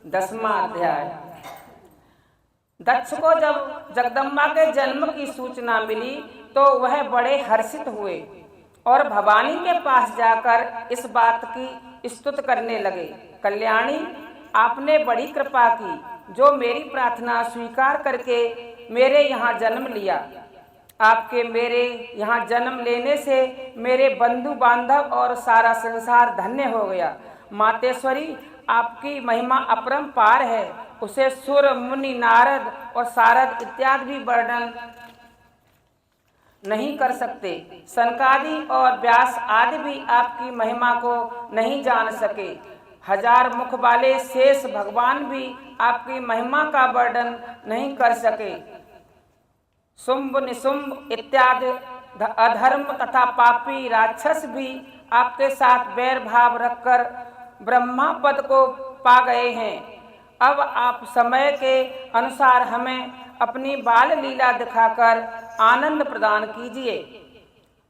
10वां अध्याय। दक्ष को जब जगदम्बा के जन्म की सूचना मिली तो वह बड़े हर्षित हुए और भवानी के पास जाकर इस बात की स्तुति करने लगे। कल्याणी, आपने बड़ी कृपा की जो मेरी प्रार्थना स्वीकार करके मेरे यहाँ जन्म लिया। आपके मेरे यहाँ जन्म लेने से मेरे बंधु बांधव और सारा संसार धन्य हो गया। मातेश्वरी, आपकी महिमा अपरंपार है, उसे सुर मुनि नारद और सारद इत्यादि भी वर्णन नहीं कर सकते। सनकादि और व्यास आदि भी आपकी महिमा को नहीं जान सके। 1000 मुख वाले शेष भगवान भी आपकी महिमा का वर्णन नहीं कर सके। शुंभ निशुंभ इत्यादि अधर्म तथा पापी राक्षस भी आपके साथ वैर भाव रखकर ब्रह्मा पद को पा गए हैं। अब आप समय के अनुसार हमें अपनी बाल लीला दिखाकर आनंद प्रदान कीजिए।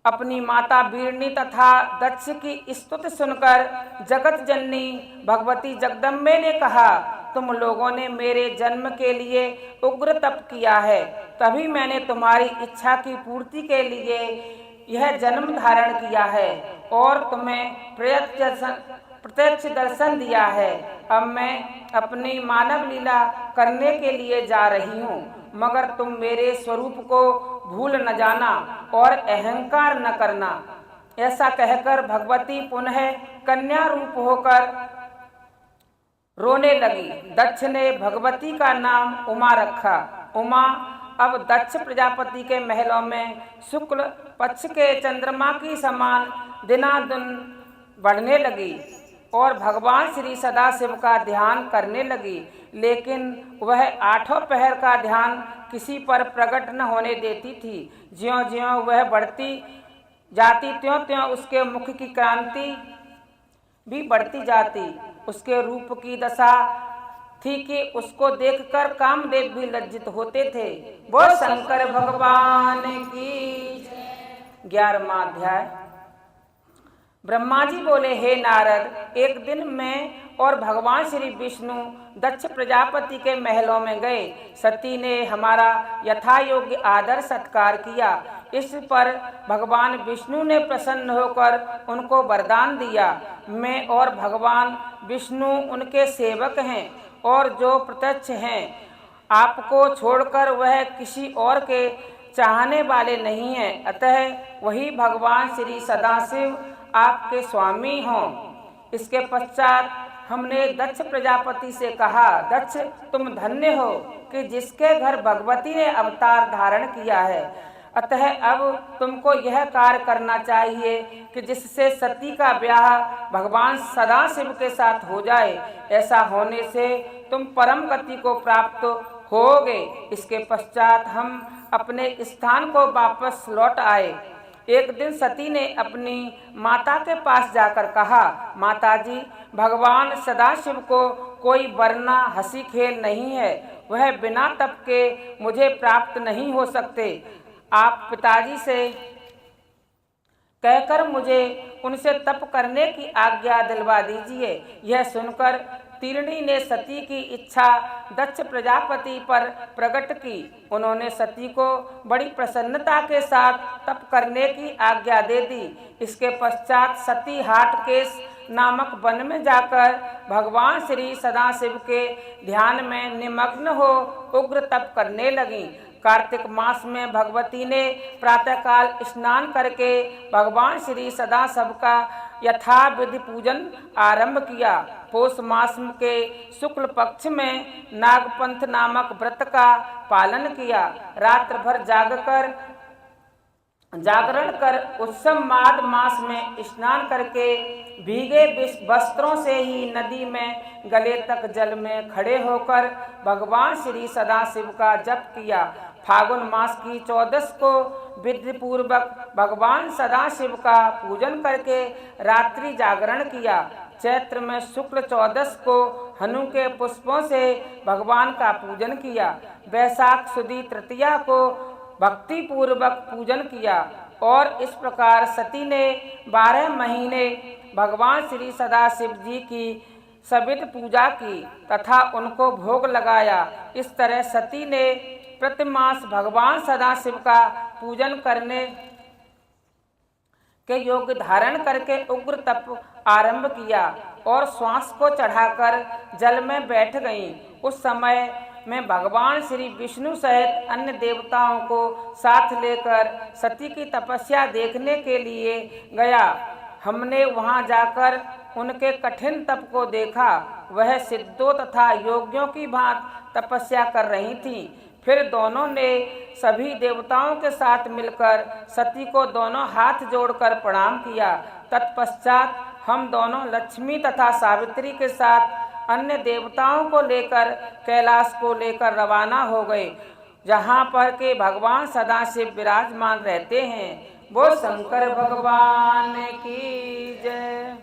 अपनी माता बीरनी तथा दक्ष की स्तुति सुनकर जगत जननी भगवती जगदम्बे ने कहा, तुम लोगों ने मेरे जन्म के लिए उग्र तप किया है, तभी मैंने तुम्हारी इच्छा की पूर्ति के लिए यह जन्म धारण किया है और तुम्हें प्रत्यक्ष दर्शन दिया है। अब मैं अपनी मानव लीला करने के लिए जा रही हूँ, मगर तुम मेरे स्वरूप को भूल न जाना और अहंकार न करना। ऐसा कहकर भगवती पुनः कन्या रूप होकर रोने लगी। दक्ष ने भगवती का नाम उमा रखा। उमा अब दक्ष प्रजापति के महलों में शुक्ल पक्ष के चंद्रमा की समान दिनादिन बढ़ने लगी और भगवान श्री सदाशिव का ध्यान करने लगी, लेकिन वह 8 पहर का ध्यान किसी पर प्रकट न होने देती थी। ज्यों ज्यों वह बढ़ती जाती त्यों त्यों उसके मुख की कांति भी बढ़ती जाती। उसके रूप की दशा थी कि उसको देखकर कामदेव भी लज्जित होते थे। वो शंकर भगवान की। 11वां अध्याय। ब्रह्मा जी बोले, हे नारद, एक दिन मैं और भगवान श्री विष्णु दक्ष प्रजापति के महलों में गए। सती ने हमारा यथा योग्य आदर सत्कार किया। इस पर भगवान विष्णु ने प्रसन्न होकर उनको वरदान दिया। मैं और भगवान विष्णु उनके सेवक हैं और जो प्रत्यक्ष हैं, आपको छोड़कर वह किसी और के चाहने वाले नहीं हैं। अतः वही भगवान श्री सदाशिव आपके स्वामी हों। इसके पश्चात हमने दक्ष प्रजापति से कहा, दक्ष, तुम धन्य हो कि जिसके घर भगवती ने अवतार धारण किया है। अतः अब तुमको यह कार्य करना चाहिए कि जिससे सती का ब्याह भगवान सदाशिव के साथ हो जाए। ऐसा होने से तुम परम गति को प्राप्त होगे। इसके पश्चात हम अपने स्थान को वापस लौट आए। एक दिन सती ने अपनी माता के पास जाकर कहा, माताजी, भगवान सदाशिव को कोई वरना हंसी खेल नहीं है, वह बिना तप के मुझे प्राप्त नहीं हो सकते। आप पिताजी से कहकर मुझे उनसे तप करने की आज्ञा दिलवा दीजिए। यह सुनकर तीर्णी ने सती की इच्छा दक्ष प्रजापति पर प्रकट की। उन्होंने सती को बड़ी प्रसन्नता के साथ तप करने की आज्ञा दे दी। इसके पश्चात सती हाटकेश नामक वन में जाकर भगवान श्री सदाशिव के ध्यान में निमग्न हो उग्र तप करने लगी। कार्तिक मास में भगवती ने प्रातःकाल स्नान करके भगवान श्री सदाशिव का यथाविधि पूजन आरंभ किया। पौष मास के शुक्ल पक्ष में नागपंथ नामक व्रत का पालन किया। रात्र भर जागरण कर उत्सव माघ मास में स्नान करके भीगे वस्त्रों से ही नदी में गले तक जल में खड़े होकर भगवान श्री सदाशिव का जप किया। फागुन मास की 14 को विधि पूर्वक भगवान सदाशिव का पूजन करके रात्रि जागरण किया। चैत्र में शुक्ल 14 को हनु के पुष्पों से भगवान का पूजन किया। वैशाख सुदी तृतीया को भक्ति पूर्वक पूजन किया और इस प्रकार सती ने 12 महीने भगवान श्री सदाशिव जी की सविध पूजा की तथा उनको भोग लगाया। इस तरह सती ने प्रतिमास भगवान सदाशिव का पूजन करने के योग धारण करके उग्र तप आरंभ किया और श्वास को चढ़ाकर जल में बैठ गईं। उस समय में भगवान श्री विष्णु सहित अन्य देवताओं को साथ लेकर सती की तपस्या देखने के लिए गया। हमने वहां जाकर उनके कठिन तप को देखा। वह सिद्धों तथा योगियों की भांति तपस्या कर रही थीं। फिर दोनों ने सभी देवताओं के साथ मिलकर सती को दोनों हाथ जोड़कर प्रणाम किया। तत्पश्चात हम दोनों लक्ष्मी तथा सावित्री के साथ अन्य देवताओं को लेकर कैलाश को लेकर रवाना हो गए, जहाँ पर के भगवान सदाशिव विराजमान रहते हैं। वो शंकर भगवान की जय।